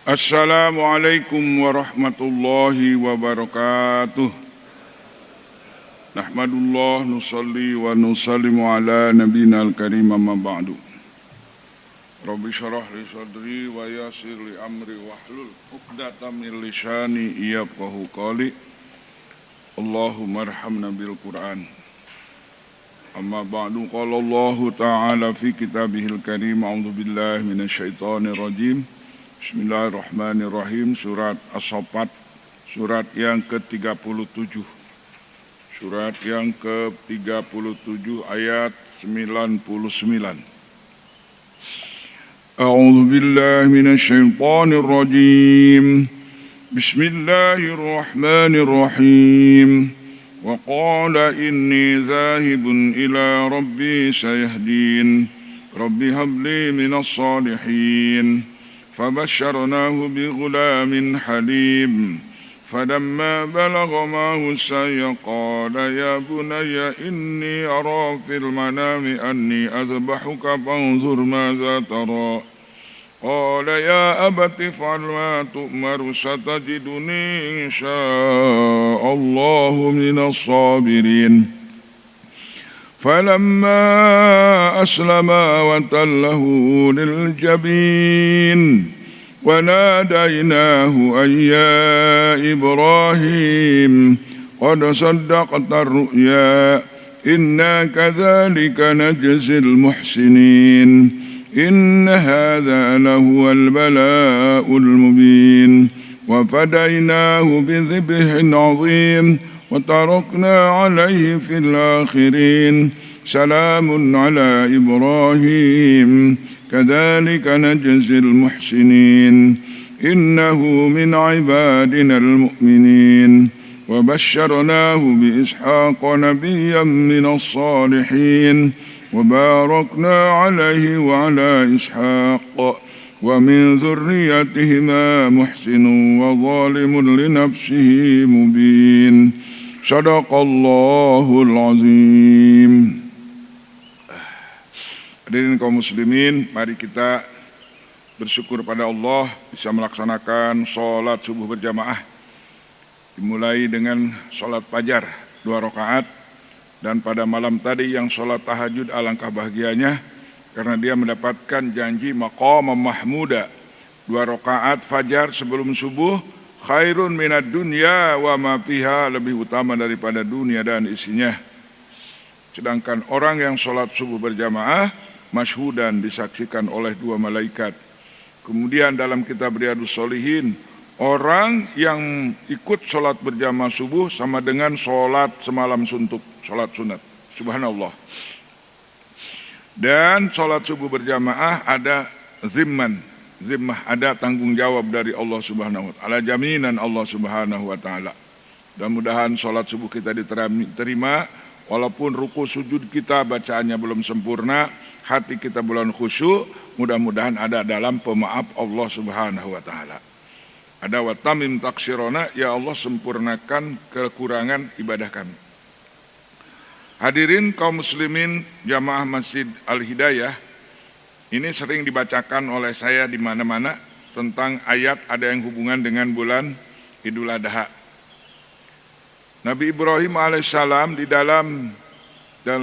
Assalamualaikum warahmatullahi wabarakatuh. Nahmadullah nusalli wa nusallimu ala nabiyina al-karim amma ba'du. Rabbi syarah li sadri wa yassir li amri wahlul 'uqdatam min lisani yafqahu qawli. Allahumma arhamna bil Qur'an. Amma ba'du, qala Allah ta'ala fi kitabihil karim, a'udzu billahi minasyaitonir rajim. Bismillahirrahmanirrahim. Surat As-Saffat, surat yang ke-37. Surat yang ke-37 ayat 99. A'udzu billahi minasyaitonir rajim. Bismillahirrahmanirrahim. Wa qala inni zahibun ila rabbi sayahdin. Rabbi habli minas salihin. فبشرناه بغلام حليم فلما بلغ معه السعي قال يا بني إني أرى في المنام أني أذبحك فانظر ماذا ترى قال يا أبت افعل ما تؤمر ستجدني إن شاء الله من الصابرين فلما أسلما وتله للجبين وناديناه أن يا إبراهيم قد صدقت الرؤيا إنا كذلك نجزي المحسنين إن هذا لهو البلاء المبين وفديناه بذبح عظيم وتركنا عليه في الآخرين سلام على إبراهيم كذلك نجزي المحسنين إنه من عبادنا المؤمنين وبشرناه بإسحاق نبيا من الصالحين وباركنا عليه وعلى إسحاق ومن ذريتهما محسن وظالم لنفسه مبين Sadaqallahul azim. Hadirin kaum muslimin, mari kita bersyukur pada Allah bisa melaksanakan sholat subuh berjamaah. Dimulai dengan sholat fajar 2 rakaat, dan pada malam tadi yang sholat tahajud alangkah bahagianya karena dia mendapatkan janji maqam mahmuda. 2 rakaat fajar sebelum subuh khairun minad dunya wa ma fiha, lebih utama daripada dunia dan isinya. Sedangkan orang yang sholat subuh berjamaah masyhudan, disaksikan oleh 2 malaikat. Kemudian dalam kitab Riyadhus Shalihin, orang yang ikut sholat berjamaah subuh sama dengan sholat semalam suntuk, sholat sunat. Subhanallah. Dan sholat subuh berjamaah ada zimmah, ada tanggung jawab dari Allah Subhanahu wa taala, jaminan Allah Subhanahu wa taala. Mudah-mudahan sholat subuh kita diterima, walaupun ruku sujud kita bacaannya belum sempurna, hati kita belum khusyuk, mudah-mudahan ada dalam pemaaf Allah Subhanahu wa taala. Ada wa tamim taksirona, ya Allah sempurnakan kekurangan ibadah kami. Hadirin kaum muslimin jamaah Masjid Al-Hidayah, ini sering dibacakan oleh saya di mana-mana tentang ayat ada yang hubungan dengan bulan Idul Adha. Nabi Ibrahim alaihissalam di dalam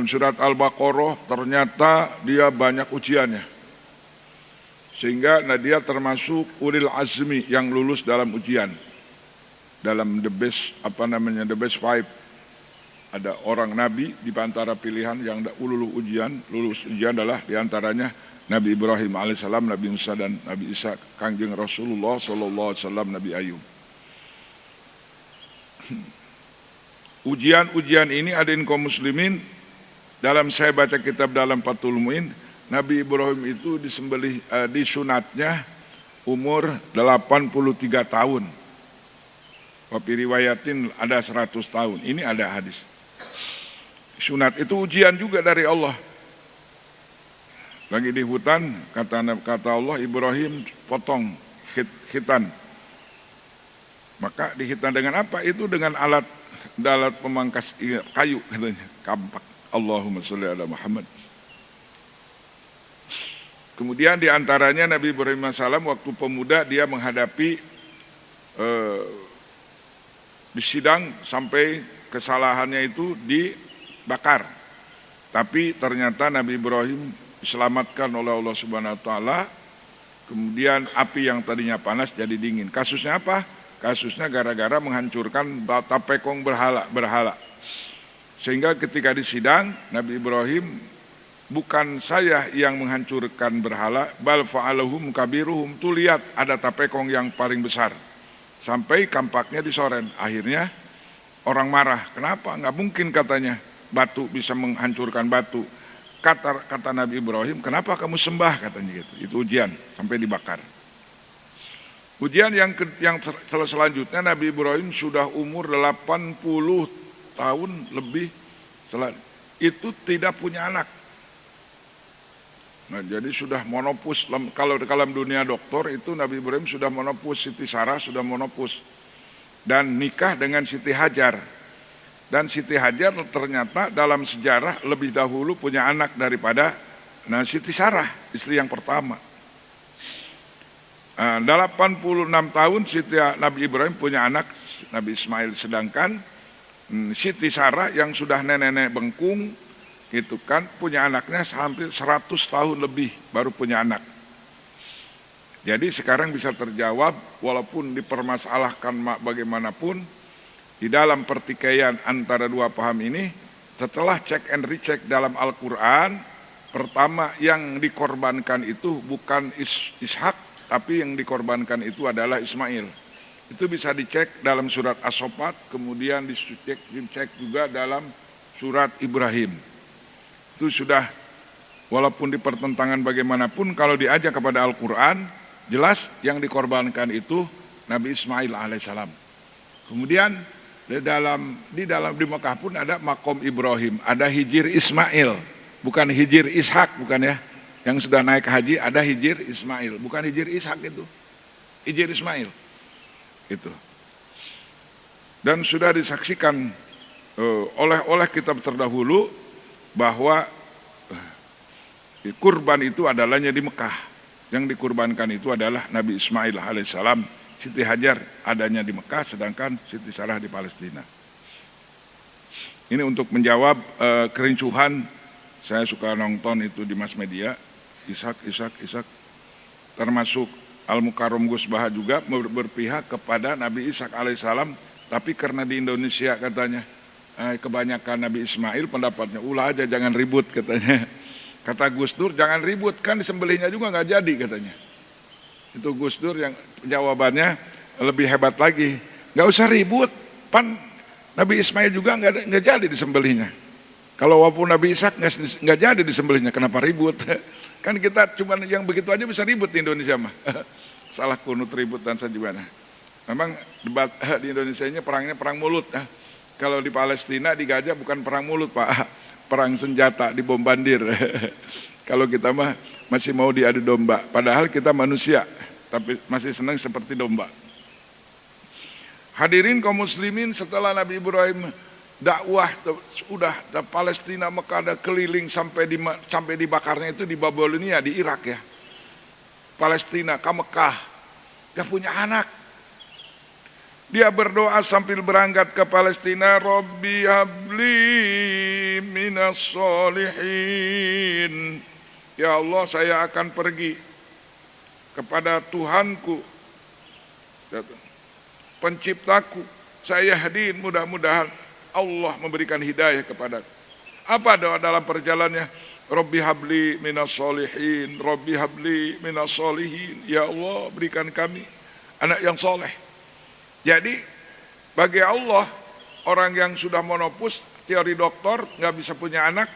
surat Al-Baqarah ternyata dia banyak ujiannya. Sehingga dia termasuk ulil azmi yang lulus dalam ujian. Dalam the best five. Ada orang nabi di antara pilihan yang lulus ujian adalah diantaranya Nabi Ibrahim alaihissalam, Nabi Musa dan Nabi Isa, Kangjeng Rasulullah sallallahu alaihi wasallam, Nabi Ayub. Ujian-ujian ini hadirin kaum muslimin, dalam saya baca kitab dalam Fathul Muin, Nabi Ibrahim itu disunatnya umur 83 tahun. Wafi riwayatin ada 100 tahun. Ini ada hadis. Sunat itu ujian juga dari Allah. Lagi di hutan, kata Allah, Ibrahim potong khitan. Maka dihitan dengan apa? Itu dengan alat pemangkas kayu katanya, kampak. Allahumma sholli ala Muhammad. Kemudian diantaranya Nabi Ibrahim AS waktu pemuda dia menghadapi di sidang sampai kesalahannya itu dibakar. Tapi ternyata Nabi Ibrahim diselamatkan oleh Allah Subhanahu wa taala. Kemudian api yang tadinya panas jadi dingin. Kasusnya apa? Kasusnya gara-gara menghancurkan tapekong berhala. Sehingga ketika di sidang Nabi Ibrahim, bukan saya yang menghancurkan berhala, bal fa'alahum kabiruhum. Tuh lihat ada tapekong yang paling besar. Sampai kampaknya disoren. Akhirnya orang marah. Kenapa? Nggak mungkin katanya batu bisa menghancurkan batu. Kata Nabi Ibrahim, kenapa kamu sembah katanya gitu. Itu ujian sampai dibakar. Ujian yang selanjutnya Nabi Ibrahim sudah umur 80 tahun lebih. Itu tidak punya anak. Nah, jadi sudah monopus. Kalau dalam dunia dokter itu Nabi Ibrahim sudah monopus, Siti Sarah sudah monopus. Dan nikah dengan Siti Hajar. Dan Siti Hajar ternyata dalam sejarah lebih dahulu punya anak daripada Siti Sarah, istri yang pertama. 86 tahun Nabi Ibrahim punya anak, Nabi Ismail. Sedangkan Siti Sarah yang sudah nenek-nenek bengkung, gitu kan, punya anaknya hampir 100 tahun lebih baru punya anak. Jadi sekarang bisa terjawab, walaupun dipermasalahkan bagaimanapun, di dalam pertikaian antara dua paham ini, setelah cek and recheck dalam Al-Quran, pertama yang dikorbankan itu bukan Ishak, tapi yang dikorbankan itu adalah Ismail. Itu bisa dicek dalam surat As-Sofat, kemudian dicek juga dalam surat Ibrahim. Itu sudah, walaupun di pertentangan bagaimanapun, kalau diajak kepada Al-Quran, jelas yang dikorbankan itu Nabi Ismail alaihissalam. Kemudian di Mekah pun ada makom Ibrahim, ada hijir Ismail, bukan hijir Ishak, bukan ya. Yang sudah naik haji ada hijir Ismail, bukan hijir Ishak itu, hijir Ismail itu. Dan sudah disaksikan oleh kitab terdahulu bahwa kurban itu adalahnya di Mekah. Yang dikurbankan itu adalah Nabi Ismail alaihissalam. Siti Hajar adanya di Mekah, sedangkan Siti Sarah di Palestina. Ini untuk menjawab kerincuhan. Saya suka nonton itu di mass media, Ishak, termasuk Al-Mukarram Gus Baha juga berpihak kepada Nabi Ishak alaihissalam. Tapi karena di Indonesia katanya kebanyakan Nabi Ismail pendapatnya, ulah aja jangan ribut katanya. Kata Gus Dur, jangan ribut, kan disembelihnya juga nggak jadi katanya. Itu Gus Dur yang jawabannya lebih hebat lagi, nggak usah ribut, pan Nabi Ismail juga nggak jadi disembelihnya. Kalau walaupun Nabi Ishak nggak jadi disembelihnya, kenapa ribut? Kan kita cuma yang begitu aja bisa ribut di Indonesia mah. Salah kunut ribut dan segimana. Memang debat di Indonesia ini perangnya perang mulut. Kalau di Palestina di Gaza bukan perang mulut Pak, perang senjata, dibombardir. Kalau kita mah masih mau diadu domba, padahal kita manusia, tapi masih senang seperti domba. Hadirin kaum muslimin, setelah Nabi Ibrahim dakwah sudah Palestina, Mekah ada keliling sampai dibakarnya itu di Babilonia di Irak ya. Palestina ke Mekah, dia punya anak. Dia berdoa sambil berangkat ke Palestina, Rabbi habli minas solihin. Ya Allah, saya akan pergi kepada Tuhanku, penciptaku. Saya hadiin, mudah-mudahan Allah memberikan hidayah kepadaku. Apa doa dalam perjalanannya? Rabbi habli minas solihin, Rabbi habli minas solihin. Ya Allah, berikan kami anak yang soleh. Jadi bagi Allah, orang yang sudah monopus, teori dokter nggak bisa punya anak,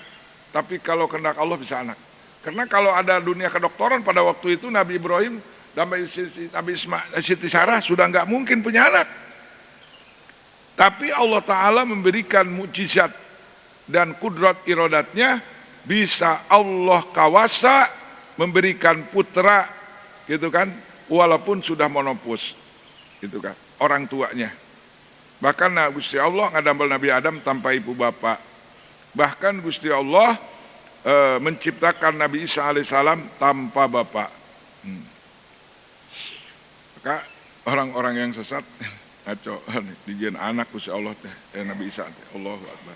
tapi kalau kehendak Allah bisa anak. Karena kalau ada dunia kedokteran pada waktu itu, Nabi Ibrahim dan Siti Sarah sudah nggak mungkin punya anak. Tapi Allah Ta'ala memberikan mukjizat dan kudrat irodatnya, bisa Allah kawasa memberikan putra, gitu kan, walaupun sudah monopus, gitu kan, orang tuanya. Bahkan Gusti Allah ngadambel Nabi Adam tanpa ibu bapak. Bahkan Gusti Allah menciptakan Nabi Isa alaihissalam tanpa bapak. Maka orang-orang yang sesat ngaco dijadikan anak Gusti Allah teh Nabi Isa teh. Allahu Akbar.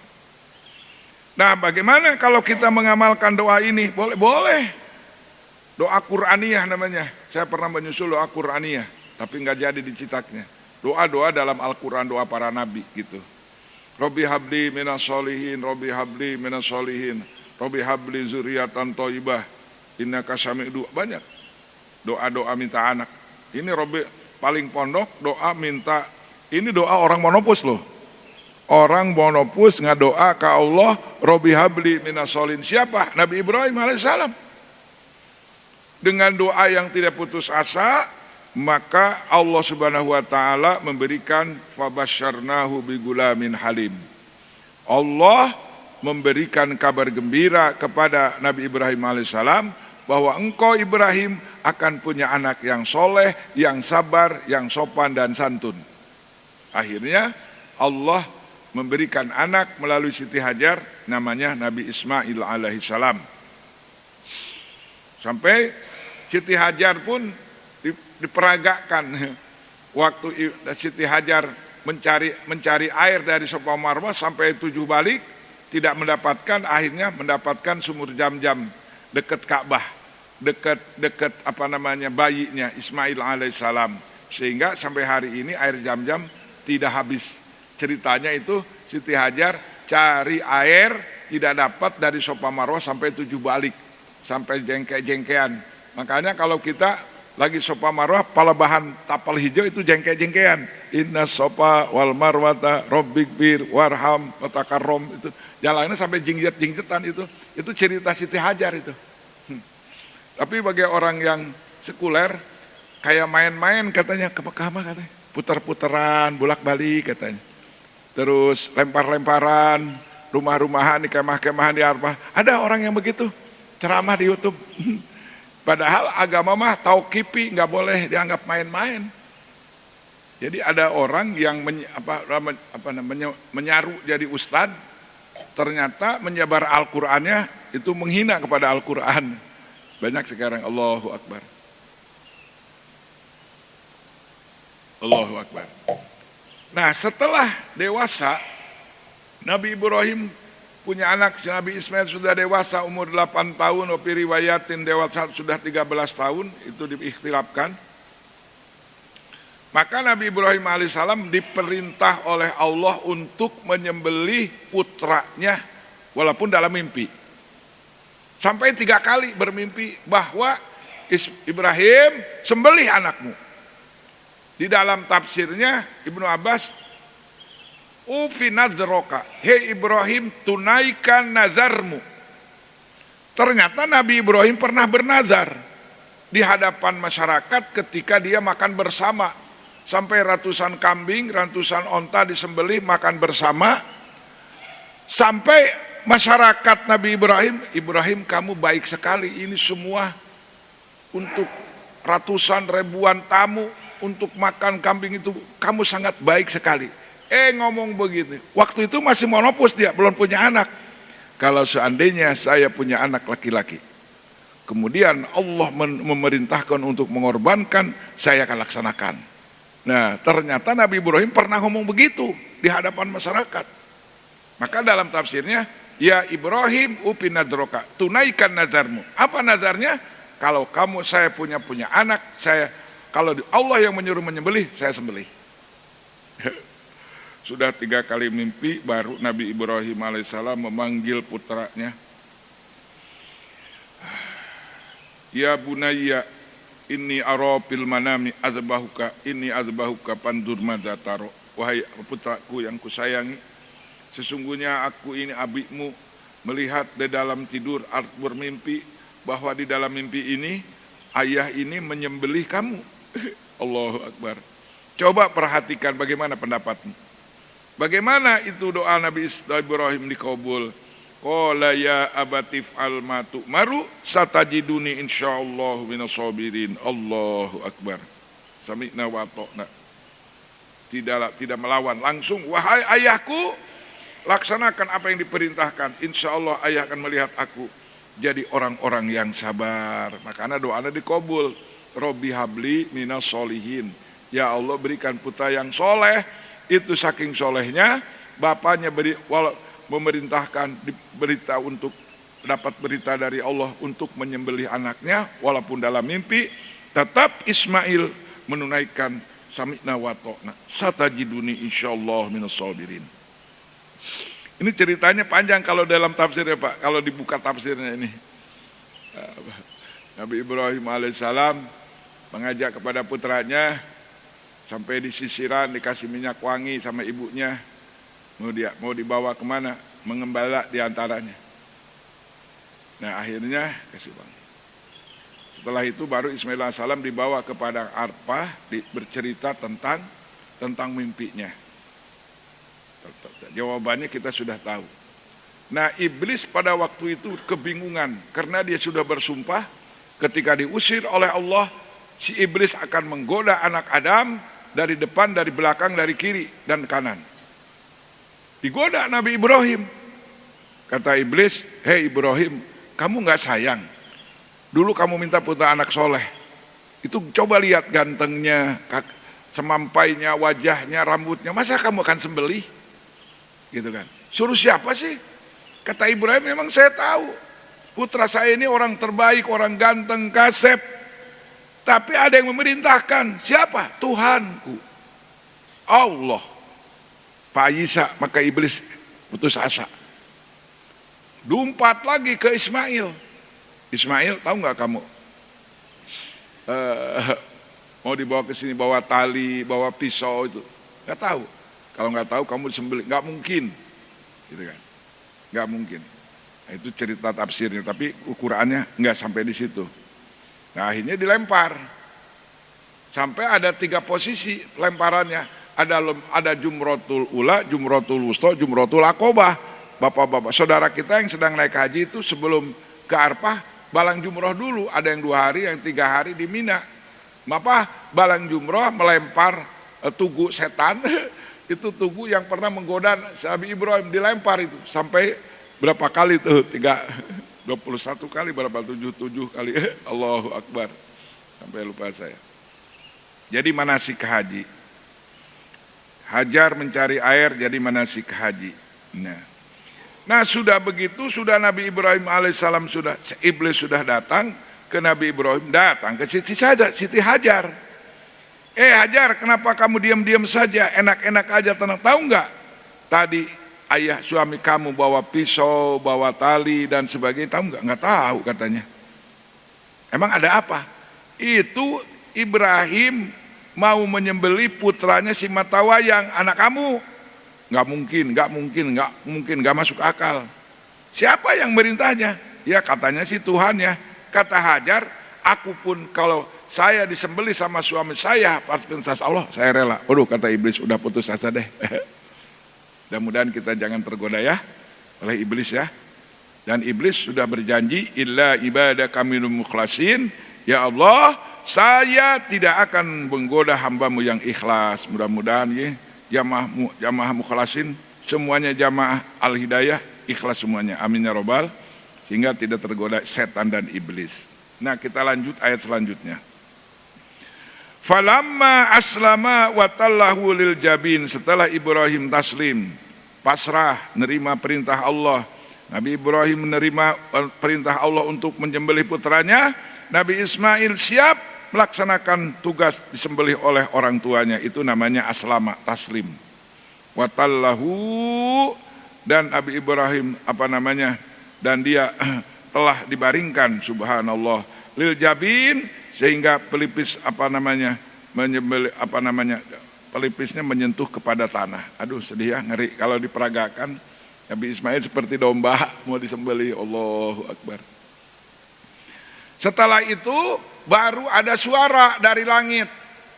Nah, bagaimana kalau kita mengamalkan doa ini? Boleh. Doa Qur'aniyah namanya. Saya pernah menyusul doa Qur'aniyah, tapi nggak jadi dicetaknya. Doa-doa dalam Al-Quran, doa para nabi gitu. Robbi habli minas solihin, Robbi habli minas solihin, Robbi habli zuriatan thayyibah, innaka sami'ud du'a. Banyak doa-doa minta anak. Ini Robbi paling pondok doa minta, ini doa orang monopus loh. Orang monopus ngadoa ke Allah, Robbi habli minas solihin. Siapa? Nabi Ibrahim alaihissalam. Dengan doa yang tidak putus asa, maka Allah Subhanahu wa taala memberikan fabasyarnahu bigulamin halim. Allah memberikan kabar gembira kepada Nabi Ibrahim alaihissalam bahwa engkau Ibrahim akan punya anak yang soleh, yang sabar, yang sopan dan santun. Akhirnya Allah memberikan anak melalui Siti Hajar, namanya Nabi Ismail alaihissalam. Sampai Siti Hajar pun diperagakan waktu Siti Hajar mencari air dari Safa Marwah sampai 7 balik tidak mendapatkan, akhirnya mendapatkan sumur Jam-Jam dekat Ka'bah, dekat bayinya Ismail alaihissalam, sehingga sampai hari ini air Jam-Jam tidak habis. Ceritanya itu Siti Hajar cari air tidak dapat dari Safa Marwah sampai 7 balik, sampai jengke-jengkean. Makanya kalau kita lagi Safa Marwah, pala bahan tapal hijau itu jengke-jengkean. Inna Safa wal Marwata Rabbikbir warham watakarrom, itu jalannya sampai jingjet-jingjetan itu cerita Siti Hajar itu. Tapi bagi orang yang sekuler kayak main-main katanya ke Mekah katanya, putar-putaran bolak-balik katanya. Terus lempar-lemparan, rumah-rumahan di kemah-kemahan di Arafah. Ada orang yang begitu ceramah di YouTube. Padahal agama mah tauqifi, nggak boleh dianggap main-main. Jadi ada orang yang menyaru jadi ustad, ternyata menyebar Al-Qur'annya itu menghina kepada Al-Qur'an. Banyak sekarang. Allahu Akbar. Allahu Akbar. Nah, setelah dewasa, Nabi Ibrahim punya anak, Nabi Ismail sudah dewasa umur 8 tahun, opi riwayatin dewasa sudah 13 tahun, itu diikhtilafkan. Maka Nabi Ibrahim alaihissalam diperintah oleh Allah untuk menyembelih putranya walaupun dalam mimpi. Sampai 3 kali bermimpi bahwa Ibrahim sembelih anakmu. Di dalam tafsirnya Ibnu Abbas, Ufi nadroka, hei Ibrahim tunaikan nazarmu. Ternyata Nabi Ibrahim pernah bernazar di hadapan masyarakat ketika dia makan bersama. Sampai ratusan kambing, ratusan onta disembelih makan bersama. Sampai masyarakat Nabi Ibrahim kamu baik sekali, ini semua untuk ratusan ribuan tamu untuk makan kambing itu, kamu sangat baik sekali. Ngomong begitu. Waktu itu masih monopus dia, belum punya anak. Kalau seandainya saya punya anak laki-laki, kemudian Allah memerintahkan untuk mengorbankan, saya akan laksanakan. Nah, ternyata Nabi Ibrahim pernah ngomong begitu di hadapan masyarakat. Maka dalam tafsirnya, ya Ibrahim upi nadroka, tunaikan nazarmu. Apa nazarnya? Kalau saya punya anak, kalau Allah yang menyuruh menyembelih, saya sembelih. Sudah 3 kali mimpi, baru Nabi Ibrahim alaihissalam memanggil putranya. Ya bunayya, inni ara fil manami azbahuka, inni azbahuka pandur madza taro. Wahai putraku yang kusayangi, sesungguhnya aku ini abimu, melihat di dalam tidur, bermimpi bahwa di dalam mimpi ini ayah ini menyembelih kamu. Allahu Akbar. Coba perhatikan bagaimana pendapatmu. Bagaimana itu doa Nabi Ibrahim dikabul? Qala ya abatif al matu maru satajiduni insyaallah minas sabirin. Allahu Akbar. Sami'na wa ata'na. Tidak melawan, langsung wahai ayahku, laksanakan apa yang diperintahkan. Insyaallah ayah akan melihat aku. jadi orang-orang yang sabar. Makanya doanya dikabul. Robbi habli minas solihin. Ya Allah, berikan putra yang soleh. Itu saking solehnya, bapaknya memerintahkan berita untuk dapat berita dari Allah untuk menyembelih anaknya, walaupun dalam mimpi, tetap Ismail menunaikan sami'na wa ta'na satajiduni insyaallah minas sabirin. Ini ceritanya panjang kalau dalam tafsirnya Pak, kalau dibuka tafsirnya ini. Nabi Ibrahim alaihissalam mengajak kepada putranya, sampai di sisiran dikasih minyak wangi sama ibunya, mau dibawa kemana, mengembala di antaranya. Nah akhirnya kasih wangi. Setelah itu baru Ismail alaihissalam dibawa ke padang Arfah, bercerita tentang mimpinya. Jawabannya kita sudah tahu. Nah iblis pada waktu itu kebingungan karena dia sudah bersumpah ketika diusir oleh Allah, si iblis akan menggoda anak Adam dari depan, dari belakang, dari kiri dan kanan. Digoda Nabi Ibrahim. Kata iblis, hei Ibrahim, kamu gak sayang? Dulu kamu minta putra anak soleh. Itu coba lihat gantengnya, semampainya, wajahnya, rambutnya. Masa kamu akan sembelih? Gitu kan. Suruh siapa sih? Kata Ibrahim, memang saya tahu. Putra saya ini orang terbaik, orang ganteng, kasep. Tapi ada yang memerintahkan. Siapa? Tuhanku. Allah. Pak Isa, maka iblis putus asa. Dumpat lagi ke Ismail. Ismail, tahu nggak kamu? Mau dibawa ke sini, bawa tali, bawa pisau itu. Nggak tahu. Kalau nggak tahu kamu disembelih, nggak mungkin. Gitu kan? Nggak mungkin. Nah, itu cerita tafsirnya, tapi ukurannya nggak sampai di situ. Nah akhirnya dilempar. Sampai ada 3 posisi lemparannya. Ada jumrotul ula, jumrotul wusta, jumrotul akobah. Bapak-bapak, saudara kita yang sedang naik haji itu sebelum ke Arfah, balang jumroh dulu. Ada yang 2 hari, yang 3 hari di Mina. Balang jumroh melempar tugu setan. Itu tugu yang pernah menggoda Nabi Ibrahim, dilempar itu. Sampai berapa kali tuh? 21 kali, berapa? 77 kali. Allahu Akbar. Sampai lupa saya. Jadi manasik haji. Hajar mencari air, jadi manasik haji. Nah sudah begitu, sudah Nabi Ibrahim alaihissalam, iblis sudah datang ke Nabi Ibrahim, datang ke Siti Hajar. Hajar, kenapa kamu diam-diam saja, enak-enak aja, tenang. Tahu nggak? Tadi ayah suami kamu bawa pisau, bawa tali dan sebagainya, tahu nggak? Nggak tahu katanya. Emang ada apa? Itu Ibrahim mau menyembelih putranya si Matawayang, anak kamu. Nggak mungkin, nggak masuk akal. Siapa yang merintahnya? Ya katanya si Tuhan ya. Kata Hajar, aku pun kalau saya disembelih sama suami saya pas perintah Allah, saya rela. Waduh, kata iblis, udah putus asa deh. Mudah-mudahan kita jangan tergoda ya oleh iblis ya. Dan iblis sudah berjanji, illa ibadaka minal mukhlasin, ya Allah, saya tidak akan menggoda hambamu yang ikhlas. Mudah-mudahan ya, jamaah mukhlasin, semuanya jamaah al-hidayah, ikhlas semuanya. Amin ya robbal, sehingga tidak tergoda setan dan iblis. Nah kita lanjut ayat selanjutnya. Falamma aslama wa tallahu lil jabin, setelah Ibrahim taslim, pasrah, nerima perintah Allah. Nabi Ibrahim menerima perintah Allah untuk menyembelih putranya. Nabi Ismail siap melaksanakan tugas disembelih oleh orang tuanya. Itu namanya aslama, taslim. Wa tallahu, dan Nabi Ibrahim dan dia telah dibaringkan, subhanallah, lil jabin, sehingga pelipis pelipisnya menyentuh kepada tanah. Aduh sedih ya, ngeri kalau diperagakan. Nabi Ismail seperti domba mau disembelih. Allahu Akbar. Setelah itu baru ada suara dari langit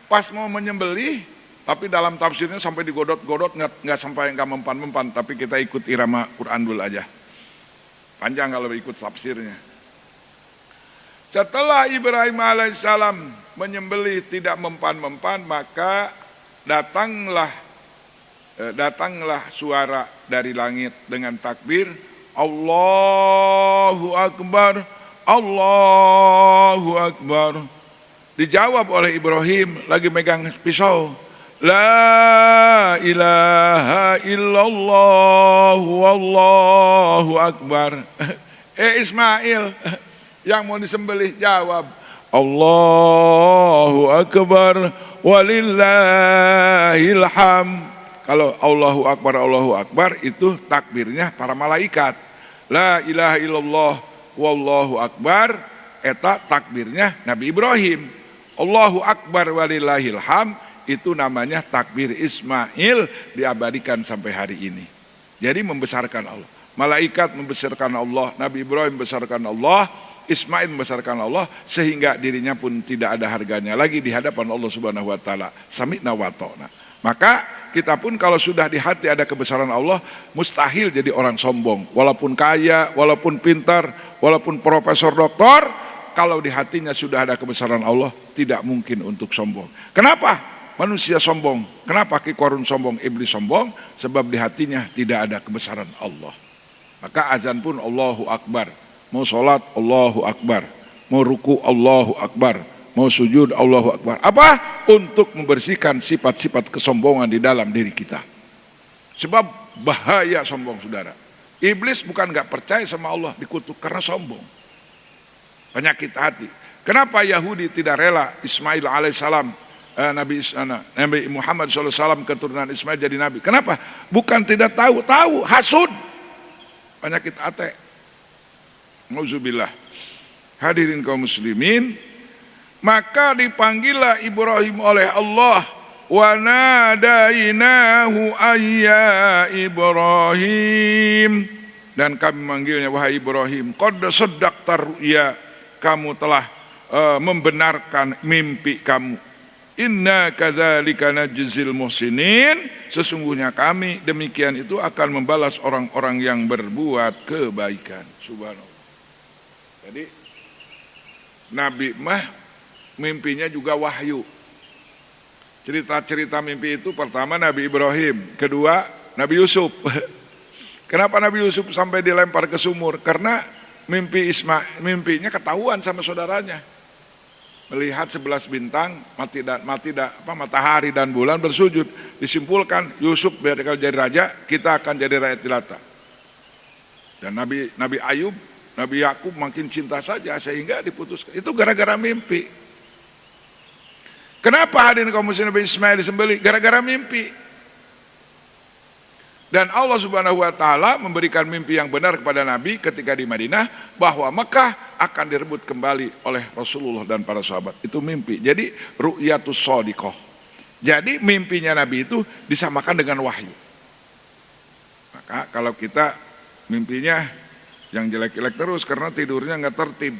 pas mau menyembelih, tapi dalam tafsirnya sampai digodot-godot, nggak sampai nggak mempan-mempan, tapi kita ikut irama Quran dulu aja. Panjang kalau ikut tafsirnya. Setelah Ibrahim alaihissalam menyembelih tidak mempan-mempan, maka datanglah suara dari langit dengan takbir, Allahu Akbar, Allahu Akbar. Dijawab oleh Ibrahim lagi megang pisau, la ilaha illallah wallahu akbar. Ismail yang mau disembelih jawab, Allahu akbar walillahil hamd. Kalau Allahu akbar itu takbirnya para malaikat. La ilaha illallah wallahu akbar eta takbirnya Nabi Ibrahim. Allahu akbar walillahil hamd itu namanya takbir Ismail, diabadikan sampai hari ini. Jadi membesarkan Allah. Malaikat membesarkan Allah, Nabi Ibrahim membesarkan Allah, Ismail membesarkan Allah, sehingga dirinya pun tidak ada harganya lagi di hadapan Allah Subhanahu wa taala. Sami'na wa ta'na. Maka kita pun kalau sudah di hati ada kebesaran Allah, mustahil jadi orang sombong. Walaupun kaya, walaupun pintar, walaupun profesor doktor, kalau di hatinya sudah ada kebesaran Allah, tidak mungkin untuk sombong. Kenapa manusia sombong? Kenapa Ki Qarun sombong, iblis sombong? Sebab di hatinya tidak ada kebesaran Allah. Maka azan pun Allahu Akbar. Mau sholat Allahu Akbar, mau ruku Allahu Akbar, mau sujud Allahu Akbar. Apa? Untuk membersihkan sifat-sifat kesombongan di dalam diri kita. Sebab bahaya sombong, saudara. Iblis bukan gak percaya sama Allah, dikutuk karena sombong. Penyakit hati. Kenapa Yahudi tidak rela Ismail alaihissalam, Nabi Muhammad SAW keturunan Ismail jadi nabi? Kenapa? Bukan tidak tahu, hasud. Penyakit hati. Nauzubillah. Hadirin kaum muslimin, maka dipanggillah Ibrahim oleh Allah, wa nadainahu ayya Ibrahim, dan kami manggilnya wahai Ibrahim, qad saddaqta ru'ya, kamu telah membenarkan mimpi kamu. Inna kadzalika najzil muhsinin, sesungguhnya kami demikian itu akan membalas orang-orang yang berbuat kebaikan. Subhanallah. Jadi Nabi mah mimpinya juga wahyu. Cerita-cerita mimpi itu pertama Nabi Ibrahim, kedua Nabi Yusuf. Kenapa Nabi Yusuf sampai dilempar ke sumur? Karena mimpinya ketahuan sama saudaranya. Melihat 11 bintang, matahari dan bulan bersujud. Disimpulkan Yusuf biar kalau jadi raja, kita akan jadi rakyat jelata. Dan Nabi Ayub, Nabi Yakub makin cinta saja sehingga diputuskan. Itu gara-gara mimpi. Kenapa hadirin kaum muslimin Nabi Ismail disembelih? Gara-gara mimpi. Dan Allah Subhanahu wa taala memberikan mimpi yang benar kepada Nabi ketika di Madinah, bahwa Mekah akan direbut kembali oleh Rasulullah dan para sahabat. Itu mimpi. Jadi ru'yatus shadiqah. Jadi mimpinya Nabi itu disamakan dengan wahyu. Maka kalau kita mimpinya yang jelek-jelek terus karena tidurnya nggak tertib.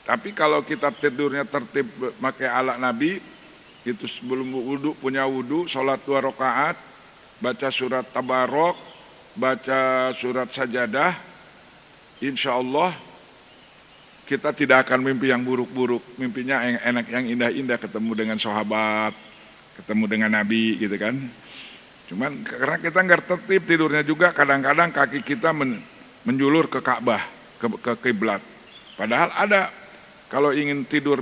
Tapi kalau kita tidurnya tertib pakai ala Nabi, itu sebelum wudu punya wudu, sholat 2 rakaat, baca surat Tabarok, baca surat Sajadah, insya Allah kita tidak akan mimpi yang buruk-buruk. Mimpinya yang enak, yang indah-indah, ketemu dengan sahabat, ketemu dengan Nabi gitu kan. Cuman karena kita nggak tertib tidurnya juga, kadang-kadang kaki kita menjulur ke Ka'bah, ke kiblat. Padahal ada, kalau ingin tidur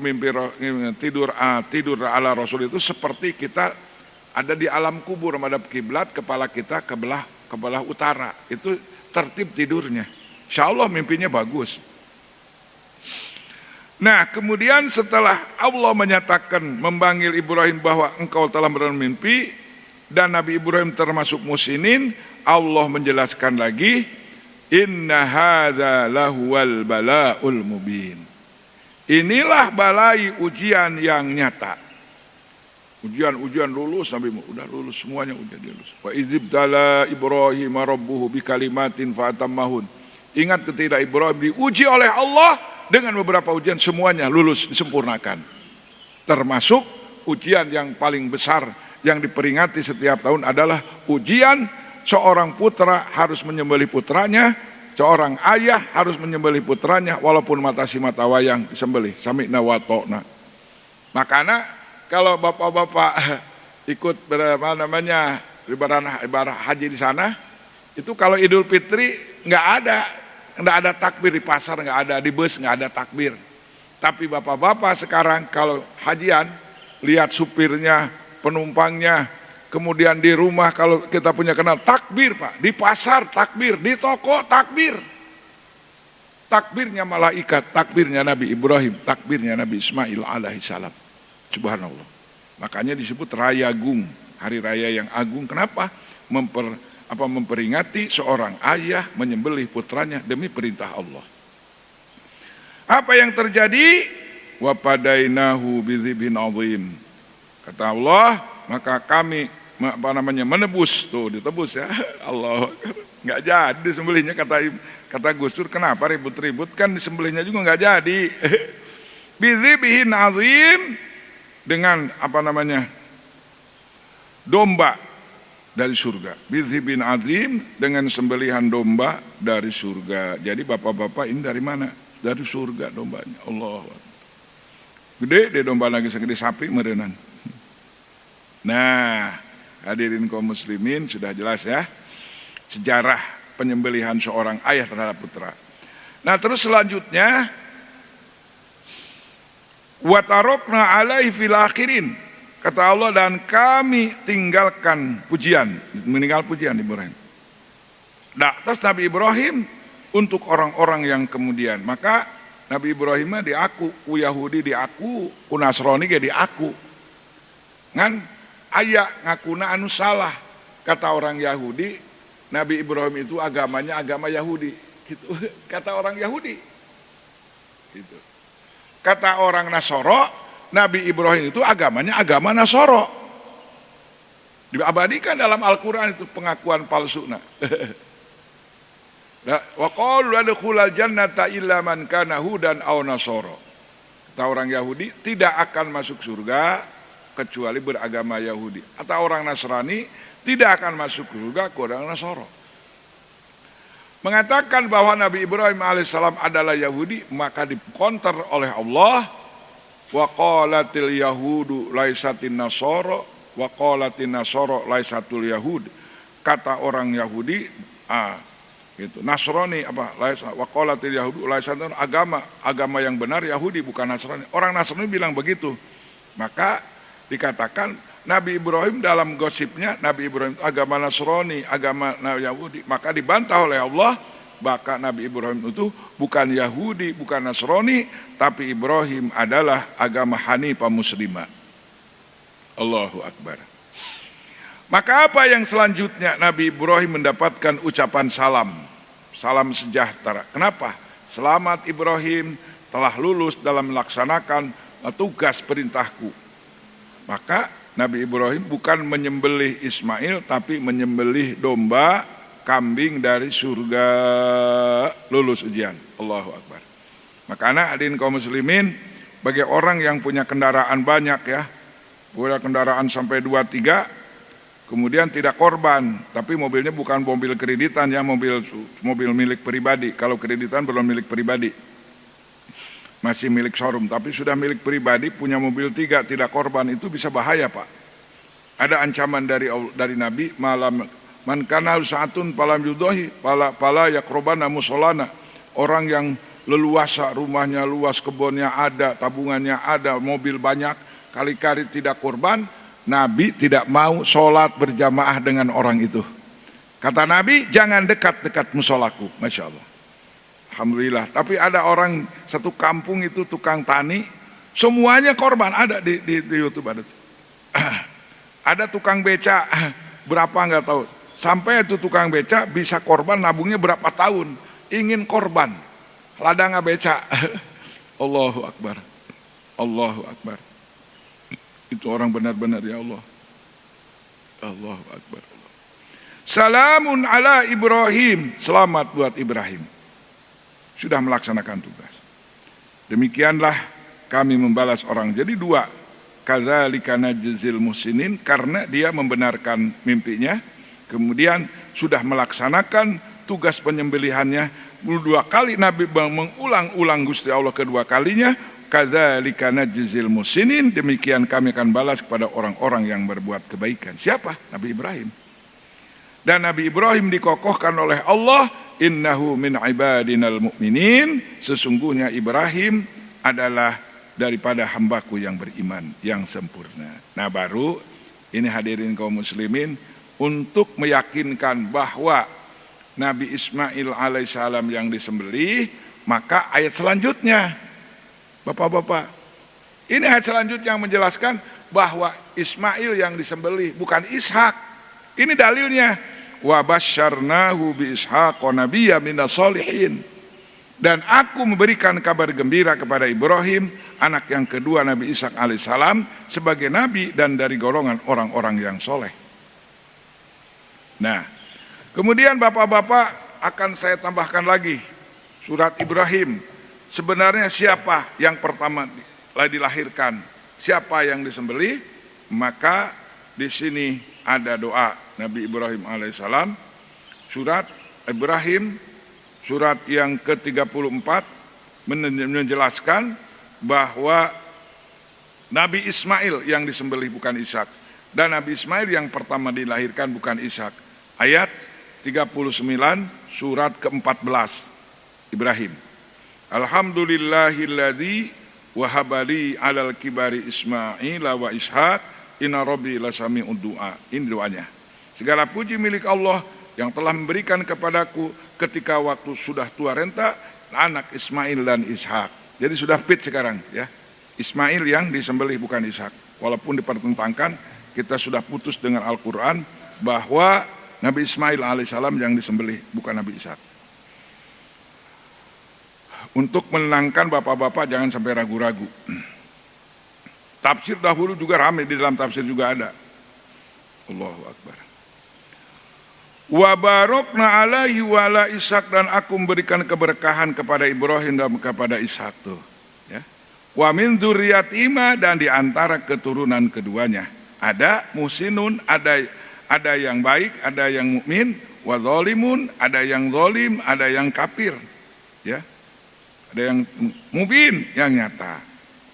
tidur ala Rasul itu seperti kita ada di alam kubur menghadap kiblat, kepala kita ke belah utara. Itu tertib tidurnya. Insya Allah mimpinya bagus. Nah, kemudian setelah Allah menyatakan, memanggil Ibrahim bahwa engkau telah bermimpi dan Nabi Ibrahim termasuk muhsinin, Allah menjelaskan lagi, inna hadza lahuwal bala'ul mubin. Inilah balai ujian yang nyata. Ujian lulus, Nabi udah lulus semuanya, udah lulus. Wa izibtala Ibrahim rabbuhu bikalimatin fa'atammahun. Ingat ketika Ibrahim diuji oleh Allah dengan beberapa ujian, semuanya lulus, disempurnakan. Termasuk ujian yang paling besar yang diperingati setiap tahun adalah ujian seorang putra harus menyembelih putranya, seorang ayah harus menyembelih putranya walaupun mata wayang disembelih. Sami'na wa ta'na. Makanya kalau bapak-bapak ikut ibadah haji di sana, Itu kalau Idul Fitri nggak ada takbir di pasar, nggak ada di bus, nggak ada takbir. Tapi bapak-bapak sekarang kalau hajian, lihat supirnya, penumpangnya, kemudian di rumah kalau kita punya kenal takbir Pak, di pasar takbir, di toko takbir. Takbirnya malaikat, takbirnya Nabi Ibrahim, takbirnya Nabi Ismail alaihissalam. Subhanallah. Makanya disebut Raya Agung, hari raya yang agung. Kenapa? Memperingati seorang ayah menyembelih putranya demi perintah Allah. Apa yang terjadi? Wa padainahu bidzibhin azim. Kata Allah, maka kami menebus, tuh ditebus ya. Allah, nggak jadi sembelihnya, kata Gus Dur. Kenapa ribut-ribut, kan disembelihnya juga nggak jadi. Bidzibhin azim, dengan domba dari surga. Bidzibhin azim, dengan sembelihan domba dari surga. Jadi bapak-bapak ini dari mana? Dari surga dombanya. Allah, gede deh domba lagi segede sapi merenan. Nah, hadirin kaum muslimin, sudah jelas ya sejarah penyembelihan seorang ayah terhadap putra. Nah, terus selanjutnya wa tarokna alaihi fil akhirin, kata Allah, dan kami tinggalkan pujian, meninggal pujian Ibrahim. Nah, atas Nabi Ibrahim untuk orang-orang yang kemudian. Maka Nabi Ibrahim diaku, ku Yahudi diaku, ku Nasrani ge diaku. Ngan aya ngakuna anu salah. Kata orang Yahudi, Nabi Ibrahim itu agamanya agama Yahudi. Gitu. Kata orang Yahudi. Gitu. Kata orang Nasoro, Nabi Ibrahim itu agamanya agama Nasoro. Diabadikan dalam Al-Quran itu pengakuan palsu. Wa qalu adkhulal jannata illa man kana hudan aw nasara. Kata orang Yahudi, tidak akan masuk surga kecuali beragama Yahudi. Atau orang Nasrani, tidak akan masuk surga ke orang Nasara. Mengatakan bahwa Nabi Ibrahim alaihissalam adalah Yahudi, maka dikonter oleh Allah, wa qalatil yahudu laisatin nasara wa qalatin nasara laisatul yahud. Kata orang Yahudi, gitu. Nasrani waqalatil yahudu laisatun, agama yang benar Yahudi bukan Nasrani. Orang Nasrani bilang begitu. Maka dikatakan Nabi Ibrahim dalam gosipnya, Nabi Ibrahim itu agama Nasrani, agama Yahudi. Maka dibantah oleh Allah, bahkan Nabi Ibrahim itu bukan Yahudi, bukan Nasrani, tapi Ibrahim adalah agama Hanifah Muslimah. Allahu Akbar. Maka apa yang selanjutnya? Nabi Ibrahim mendapatkan ucapan salam sejahtera. Kenapa? Selamat Ibrahim, telah lulus dalam melaksanakan tugas perintahku. Maka Nabi Ibrahim bukan menyembelih Ismail, tapi menyembelih domba kambing dari surga, lulus ujian. Allahu Akbar. Makanya hadirin kaum muslimin, bagi orang yang punya kendaraan banyak ya, punya kendaraan sampai 2-3, kemudian tidak korban, tapi mobilnya bukan mobil kreditan ya, mobil milik pribadi. Kalau kreditan belum milik pribadi, masih milik showroom. Tapi sudah milik pribadi, punya mobil 3, tidak korban, itu bisa bahaya Pak. Ada ancaman dari Nabi, malam man kana saatun palam yudohi pala yakrobana musolana. Orang yang leluasa, rumahnya luas, kebunnya ada, tabungannya ada, mobil banyak, kali-kali tidak korban, Nabi tidak mau sholat berjamaah dengan orang itu. Kata Nabi, jangan dekat-dekat musolaku. Masya Allah. Alhamdulillah. Tapi ada orang satu kampung itu tukang tani, semuanya korban. Ada di YouTube ada. Ada tukang beca, berapa nggak tahu. Sampai itu tukang beca bisa korban, nabungnya berapa tahun. Ingin korban, ladang beca. Allahu Akbar. Allahu Akbar. Itu orang benar-benar ya Allah. Allahu Akbar. Salamun ala Ibrahim. Selamat buat Ibrahim. Sudah melaksanakan tugas. Demikianlah kami membalas orang. Jadi 2. Kadzalika najzil muhsinin, karena dia membenarkan mimpinya. Kemudian sudah melaksanakan tugas penyembelihannya. 2 kali Nabi mengulang-ulang Gusti Allah kedua kalinya. Kadzalika najzil muhsinin, demikian kami akan balas kepada orang-orang yang berbuat kebaikan. Siapa? Nabi Ibrahim. Dan Nabi Ibrahim dikokohkan oleh Allah, innahu min ibadinal mu'minin, sesungguhnya Ibrahim adalah daripada hambaku yang beriman, yang sempurna. Nah baru ini hadirin kaum muslimin, untuk meyakinkan bahwa Nabi Ismail alaihissalam yang disembelih, maka ayat selanjutnya, Bapak-bapak, ini ayat selanjutnya yang menjelaskan bahwa Ismail yang disembelih bukan Ishak. Ini dalilnya, wa basyarnahu bi Ishaq nabiyya minas sholihin. Dan aku memberikan kabar gembira kepada Ibrahim, anak yang kedua Nabi Ishak alaihissalam, sebagai nabi dan dari golongan orang-orang yang soleh. Nah, kemudian bapak-bapak akan saya tambahkan lagi surat Ibrahim. Sebenarnya siapa yang pertama dilahirkan, siapa yang disembelih? Maka di sini ada doa Nabi Ibrahim alaihissalam, surat Ibrahim, surat yang ke-34 menjelaskan bahwa Nabi Ismail yang disembelih bukan Ishak, dan Nabi Ismail yang pertama dilahirkan bukan Ishak. Ayat 39 surat ke-14 Ibrahim. Alhamdulillahilladzi wahabali alal kibari Ismail wa Ishaq inna rabbi lasami'ud du'a. Ini doanya. Segala puji milik Allah yang telah memberikan kepadaku ketika waktu sudah tua renta anak Ismail dan Ishak. Jadi sudah fit sekarang ya. Ismail yang disembelih bukan Ishak. Walaupun dipertentangkan, kita sudah putus dengan Al-Quran bahwa Nabi Ismail alaihissalam yang disembelih bukan Nabi Ishak. Untuk menenangkan bapak-bapak jangan sampai ragu-ragu. Tafsir dahulu juga ramai, di dalam tafsir juga ada. Allahu Akbar. Wa barokna alaihi wa ala Ishak, dan aku memberikan keberkahan kepada Ibrahim dan kepada Ishak tuh. Ya. Wa min dzurriyyatima, dan di antara keturunan keduanya ada muhsinun, ada yang baik, ada yang mukmin, wa zalimun, ada yang zalim, ada yang kafir. Ya. Ada yang mubin, yang nyata.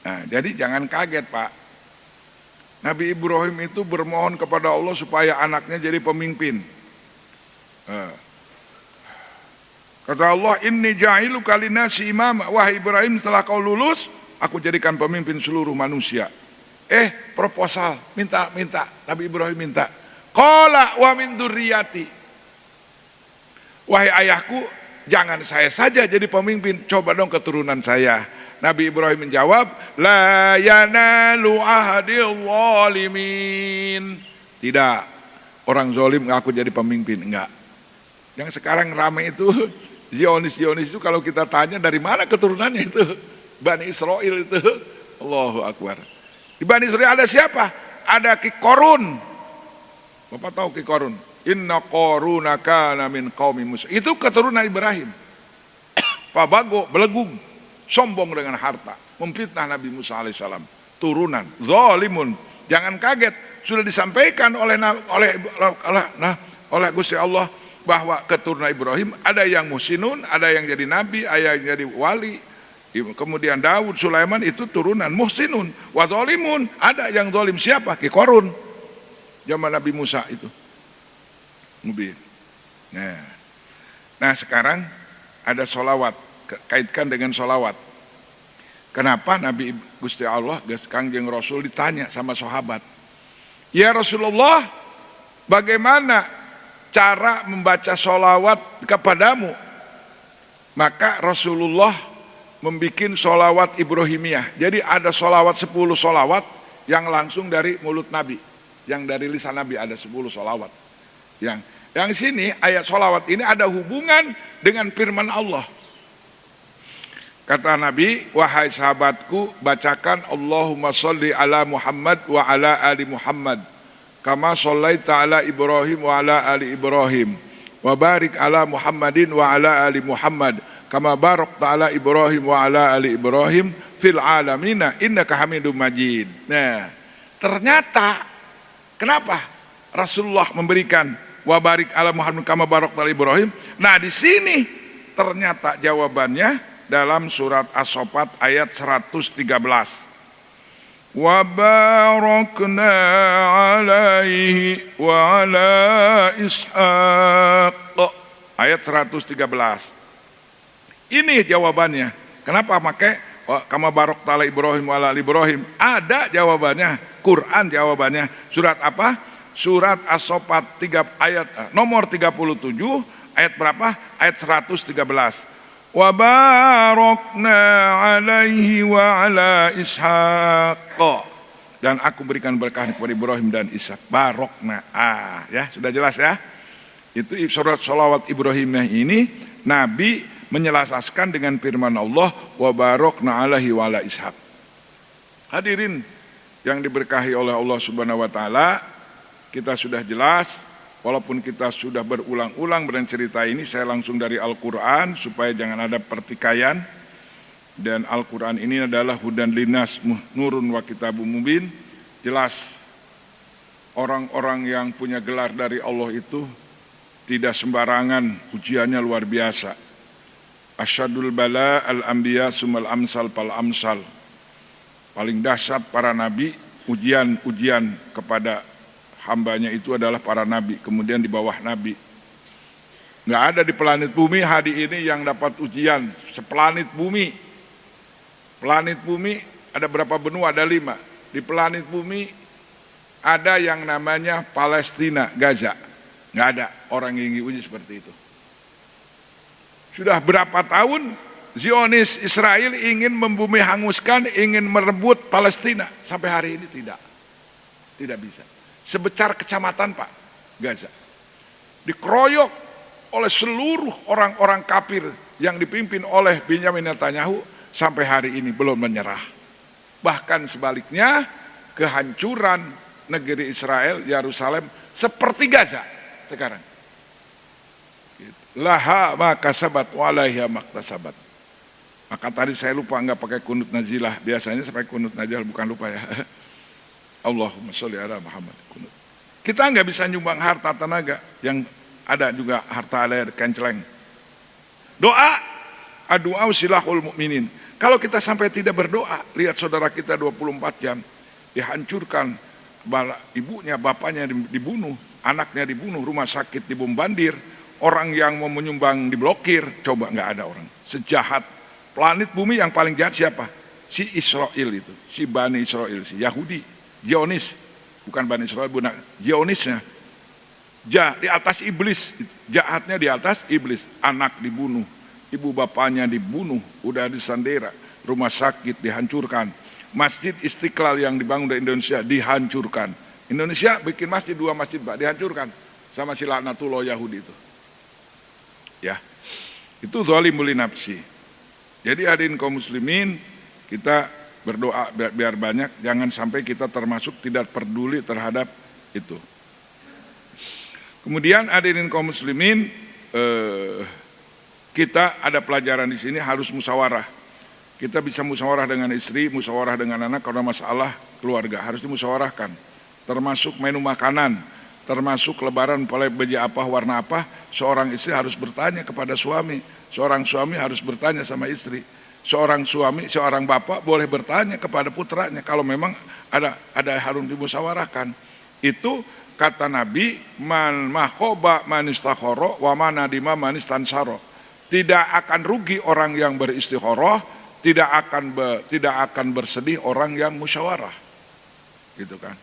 Nah, jadi jangan kaget Pak. Nabi Ibrahim itu bermohon kepada Allah supaya anaknya jadi pemimpin. Kata Allah, inni ja'iluka linnasi imama. Wahai Ibrahim, setelah kau lulus, aku jadikan pemimpin seluruh manusia. Proposal, minta. Nabi Ibrahim minta. Qala wa min dzurriyyati. Wahai ayahku, jangan saya saja jadi pemimpin, coba dong keturunan saya. Nabi Ibrahim menjawab, la yanalu ahadil zalimin. Tidak, orang zalim aku jadi pemimpin, enggak. Yang sekarang ramai itu Zionis itu, kalau kita tanya dari mana keturunannya itu, Bani Israel itu. Allahu Akbar. Di Bani Israel ada siapa? Ada Ki Korun. Bapak tahu Ki Korun? Inna Qaruna kana min qaumi Musa. Itu keturunan Ibrahim. Pabago, belegung, sombong dengan harta, memfitnah Nabi Musa alaihissalam. Turunan zalimun. Jangan kaget, sudah disampaikan oleh Gusti Allah bahwa keturunan Ibrahim ada yang muhsinun, ada yang jadi nabi, ada yang jadi wali. Kemudian Daud, Sulaiman itu turunan muhsinun. Wa zalimun, ada yang zalim. Siapa? Ki Korun. Zaman Nabi Musa itu. Mubin. Nah sekarang ada sholawat, kaitkan dengan sholawat. Kenapa Nabi Gusti Allah Kangjeng Rasul ditanya sama sahabat, ya Rasulullah, bagaimana cara membaca sholawat kepadamu? Maka Rasulullah membuat sholawat Ibrahimiyah. Jadi ada sholawat 10 sholawat yang langsung dari mulut Nabi, yang dari lisan Nabi ada 10 sholawat. Yang sini ayat sholawat ini ada hubungan dengan firman Allah. Kata Nabi, wahai sahabatku, bacakan Allahumma sholli ala Muhammad wa ala ali Muhammad kama shallaita ala Ibrahim wa ala ali Ibrahim wa barik ala Muhammadin wa ala ali Muhammad kama barakta ala Ibrahim wa ala ali Ibrahim fil alamina innaka Hamidum Majid. Nah, ternyata kenapa Rasulullah memberikan wa barik ala Muhammad kama barakta ala Ibrahim? Nah, di sini ternyata jawabannya dalam surat As-Saffat ayat 113. wa barakna alaihi wa ala Ishaq. Ayat 113. Ini jawabannya. Kenapa pakai kama barakta ala Ibrahim wa ala Ibrahim? Ada jawabannya. Quran jawabannya. Surat apa? Surat As-Saffat nomor 37 ayat berapa? Ayat 113. Wa barakna alaihi wa ala Ishaq. Dan aku berikan berkah kepada Ibrahim dan Ishak. Barokna. Ya, sudah jelas ya. Itu surat sholawat Ibrahimah ini Nabi menjelaskan dengan firman Allah wa barokna alaihi wa ala Ishaq. Hadirin yang diberkahi oleh Allah Subhanahu wa taala, kita sudah jelas, walaupun kita sudah berulang-ulang bercerita ini, saya langsung dari Al-Quran supaya jangan ada pertikaian. Dan Al-Quran ini adalah hudan linas nurun wa kitabum mubin. Jelas orang-orang yang punya gelar dari Allah itu tidak sembarangan, ujiannya luar biasa. Asyadul bala al-anbiya sumal amsal pal amsal. Paling dahsyat para nabi, ujian kepada hambanya itu adalah para nabi, kemudian di bawah nabi. Nggak ada di planet bumi hari ini yang dapat ujian seplanet bumi. Planet bumi ada berapa benua? Ada 5. Di planet bumi ada yang namanya Palestina, Gaza. Nggak ada orang yang diuji seperti itu. Sudah berapa tahun Zionis Israel ingin membumi hanguskan, ingin merebut Palestina. Sampai hari ini tidak bisa. Sebesar kecamatan Pak, Gaza. Dikeroyok oleh seluruh orang-orang kafir yang dipimpin oleh Benyamin Netanyahu, sampai hari ini belum menyerah. Bahkan sebaliknya, kehancuran negeri Israel, Yerusalem, seperti Gaza sekarang. Laha ma kasabat wa alaiha maktasabat. Maka tadi saya lupa enggak pakai kunut nazilah. Biasanya saya pakai kunut nazilah, bukan lupa ya. Allahumma sholli ala Muhammad. Kunut. Kita enggak bisa nyumbang harta tenaga, yang ada juga harta air kenceleng. Doa, doa silahul mukminin. Kalau kita sampai tidak berdoa, lihat saudara kita 24 jam dihancurkan, ibunya, bapaknya dibunuh, anaknya dibunuh, rumah sakit dibombardir, orang yang mau menyumbang diblokir. Coba, nggak ada orang sejahat planet bumi. Yang paling jahat siapa? Si Israel itu, si Bani Israel, si Yahudi, Zionis, bukan Bani Israel, bukan Zionisnya. Di atas iblis, jahatnya di atas iblis. Anak dibunuh, ibu bapaknya dibunuh, udah disandera, rumah sakit dihancurkan, Masjid Istiqlal yang dibangun di Indonesia dihancurkan. Indonesia bikin masjid, 2 masjid Pak, dihancurkan sama si laknatullah Yahudi itu. Ya, itu zalimul nafsi. Jadi hadirin kaum muslimin, kita berdoa biar banyak, jangan sampai kita termasuk tidak peduli terhadap itu. Kemudian hadirin kaum muslimin, kita ada pelajaran di sini, harus musyawarah. Kita bisa musyawarah dengan istri, musyawarah dengan anak karena masalah keluarga, harus dimusyawarahkan. Termasuk menu makanan, termasuk lebaran pakai baju apa, warna apa, seorang istri harus bertanya kepada suami, seorang suami harus bertanya sama istri, seorang suami, seorang bapak boleh bertanya kepada putranya kalau memang ada harus dimusyawarahkan. Itu kata Nabi, man mahoba manistakhoro wa manadima manistansaro. Tidak akan rugi orang yang beristikharah, tidak akan bersedih orang yang musyawarah. Gitu kan.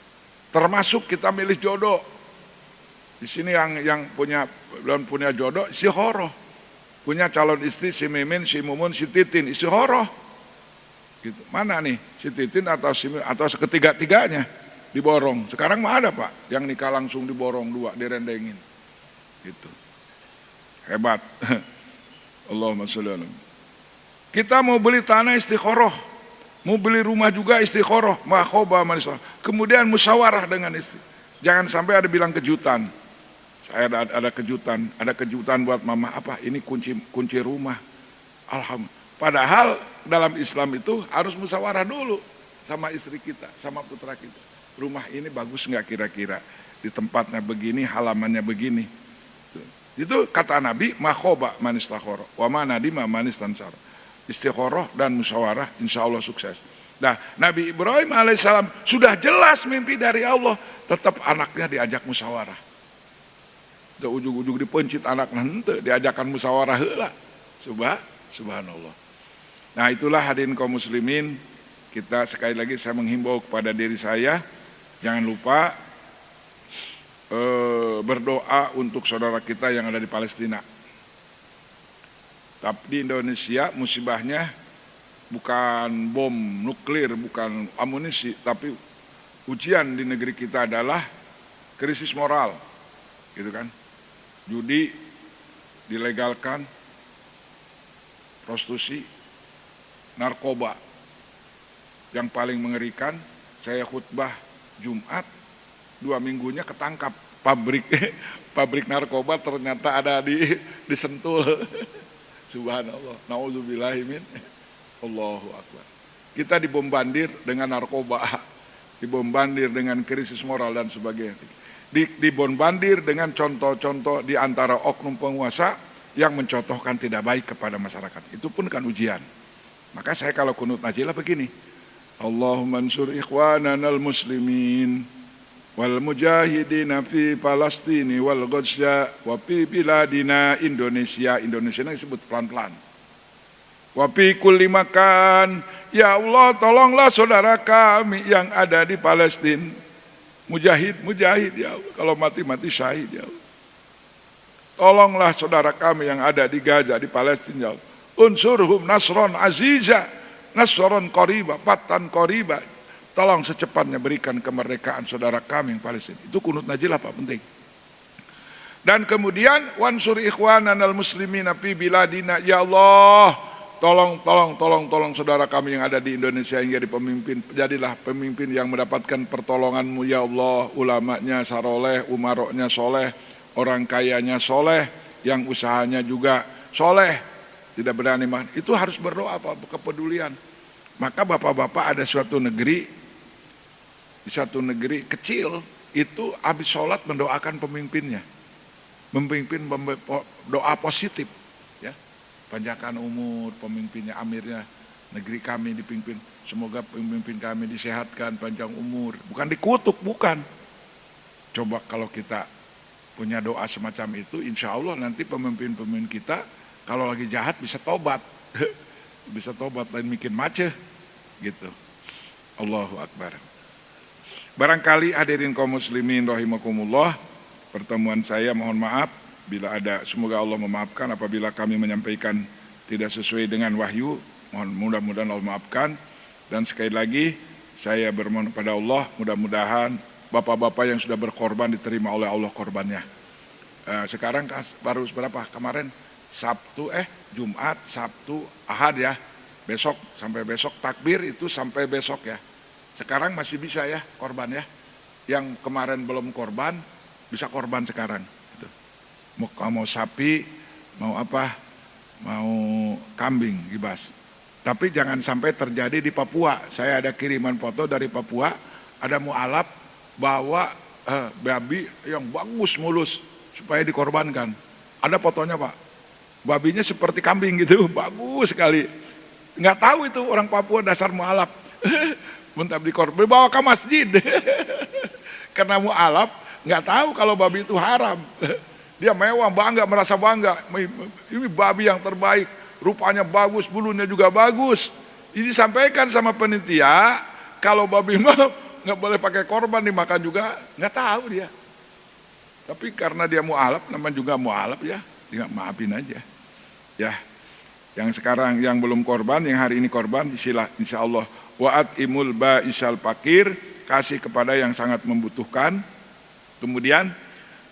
Termasuk kita milih jodoh. Di sini yang belum punya jodoh istikharah. Punya calon istri si Mimin, si Mumun, si Titin, istikharah. Gitu. Mana nih si Titin atau si Mimin, atau ketiga-tiganya diborong. Sekarang mah ada Pak, yang nikah langsung diborong 2, direndengin. Gitu. Hebat. Allahumma sholli ala. Kita mau beli tanah istikharah, mau beli rumah juga istikharah, makhoba manisah. Kemudian musyawarah dengan istri. Jangan sampai ada bilang kejutan. Saya ada kejutan buat mama, apa? Ini kunci rumah. Alhamdulillah. Padahal dalam Islam itu harus musyawarah dulu sama istri kita, sama putra kita. Rumah ini bagus nggak kira-kira? Di tempatnya begini, halamannya begini. Itu kata Nabi, makhoba manistakhoro, wa manadima manistansar. Istikharah dan musyawarah insya Allah sukses. Nah, Nabi Ibrahim alaihissalam sudah jelas mimpi dari Allah, tetap anaknya diajak musyawarah. Itu ujung-ujung dipencit anaknya, henteu diajakan musyawarah heula. Subhanallah. Nah, itulah hadirin kaum muslimin, kita sekali lagi saya menghimbau kepada diri saya, jangan lupa berdoa untuk saudara kita yang ada di Palestina. Tapi di Indonesia musibahnya bukan bom nuklir, bukan amunisi, tapi ujian di negeri kita adalah krisis moral, gitu kan? Judi dilegalkan, prostitusi, narkoba. Yang paling mengerikan, saya khutbah Jumat, 2 minggunya ketangkap pabrik narkoba ternyata ada di Sentul. Subhanallah, nauzubillahimin. Allahu Akbar. Kita dibombardir dengan narkoba, dibombardir dengan krisis moral dan sebagainya. Dibombardir dengan contoh-contoh di antara oknum penguasa yang mencontohkan tidak baik kepada masyarakat. Itu pun kan ujian. Maka saya kalau kunut najilah begini. Allahumma ansur ikhwananal muslimin wal mujahidina fi Palestini wal Gaza wa fi biladina Indonesia. Indonesia ini disebut pelan-pelan. Wa fi kulli makan, ya Allah tolonglah saudara kami yang ada di Palestina. Mujahid ya Allah, kalau mati syahid ya Allah. Tolonglah saudara kami yang ada di Gaza, di Palestina ya Allah. Unsurhum nasron aziza, nasron qoriba, fatan qoriba. Tolong secepatnya berikan kemerdekaan saudara kami yang Palestina. Itu kunut najilah Pak, penting. Dan kemudian wansur ikhwananal muslimina fi biladina, ya Allah, tolong saudara kami yang ada di Indonesia yang jadi pemimpin, jadilah pemimpin yang mendapatkan pertolongan-Mu ya Allah, ulamanya saroleh, umaroknya soleh, orang kayanya soleh, yang usahanya juga soleh, tidak berani makan. Itu harus berdoa Pak, kepedulian. Maka bapak-bapak ada suatu negeri, di satu negeri kecil, itu habis sholat mendoakan pemimpinnya, memimpin doa positif. Panjangkan umur pemimpinnya, amirnya, negeri kami dipimpin, semoga pemimpin kami disehatkan, panjang umur, bukan dikutuk, bukan. Coba kalau kita punya doa semacam itu, insya Allah nanti pemimpin-pemimpin kita kalau lagi jahat bisa tobat, bisa tobat, lain bikin macet, gitu. Allahu Akbar. Barangkali hadirin kaum muslimin rahimakumullah, pertemuan saya mohon maaf bila ada, semoga Allah memaafkan apabila kami menyampaikan tidak sesuai dengan wahyu, mudah-mudahan Allah maafkan. Dan sekali lagi saya bermohon kepada Allah, mudah-mudahan bapak-bapak yang sudah berkorban diterima oleh Allah korbannya. Sekarang baru berapa kemarin? Jumat, Sabtu, Ahad ya, besok sampai besok takbir itu sampai besok ya. Sekarang masih bisa ya korban ya. Yang kemarin belum korban bisa korban sekarang. Mau sapi, mau apa, mau kambing, gibas. Tapi jangan sampai terjadi di Papua. Saya ada kiriman foto dari Papua, ada mualaf bawa babi yang bagus mulus supaya dikorbankan. Ada fotonya Pak, babinya seperti kambing gitu, bagus sekali. Nggak tahu itu orang Papua dasar mualaf. Bentar dikorban, dibawa ke masjid. Karena mualaf nggak tahu kalau babi itu haram. Dia mewah, bangga, merasa bangga. Ini babi yang terbaik, rupanya bagus, bulunya juga bagus. Ini disampaikan sama penitia, kalau babi mah nggak boleh pakai korban, dimakan juga, nggak tahu dia. Tapi karena dia mualaf, namanya juga mualaf ya, dia maafin aja. Ya, yang sekarang yang belum korban, yang hari ini korban, insya Allah. Wa'at imul ba'isal fakir, kasih kepada yang sangat membutuhkan. Kemudian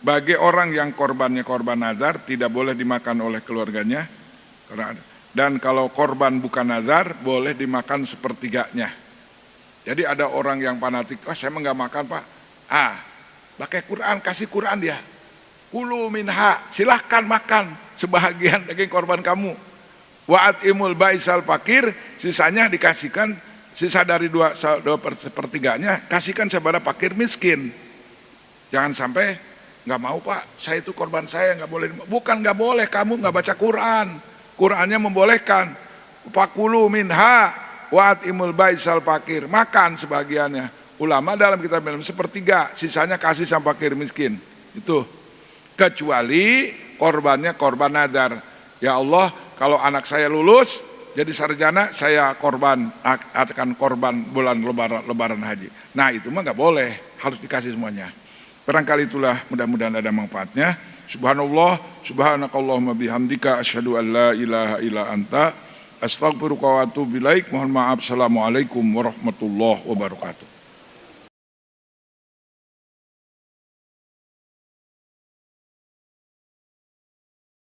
bagi orang yang korbannya korban nazar tidak boleh dimakan oleh keluarganya. Dan kalau korban bukan nazar boleh dimakan sepertiganya. Jadi ada orang yang fanatik, saya nggak makan Pak. Pakai Quran, kasih Quran dia. Kulu minha, silahkan makan sebahagian daging korban kamu. Wa'at imul ba'isal fakir, sisanya dikasihkan, sisa dari dua sepertiganya kasihkan kepada fakir miskin. Jangan sampai nggak mau Pak, saya itu korban saya nggak boleh. Bukan nggak boleh, kamu nggak baca Quran. Qurannya membolehkan. Fakulu minha wa atimul baisal fakir, makan sebagiannya. Ulama dalam kitab ilmu sepertiga, sisanya kasih sama fakir miskin. Itu kecuali korbannya korban nadar. Ya Allah, kalau anak saya lulus jadi sarjana, saya akan korban bulan lebaran haji. Nah itu mah nggak boleh, harus dikasih semuanya. Barangkali itulah, mudah-mudahan ada manfaatnya. Subhanallah, subhanakallahumma bihamdika, asyhadu an la ilaha illa anta, astaghfiruka wa atubu ilaik. Mohon maaf. Assalamualaikum warahmatullahi wabarakatuh.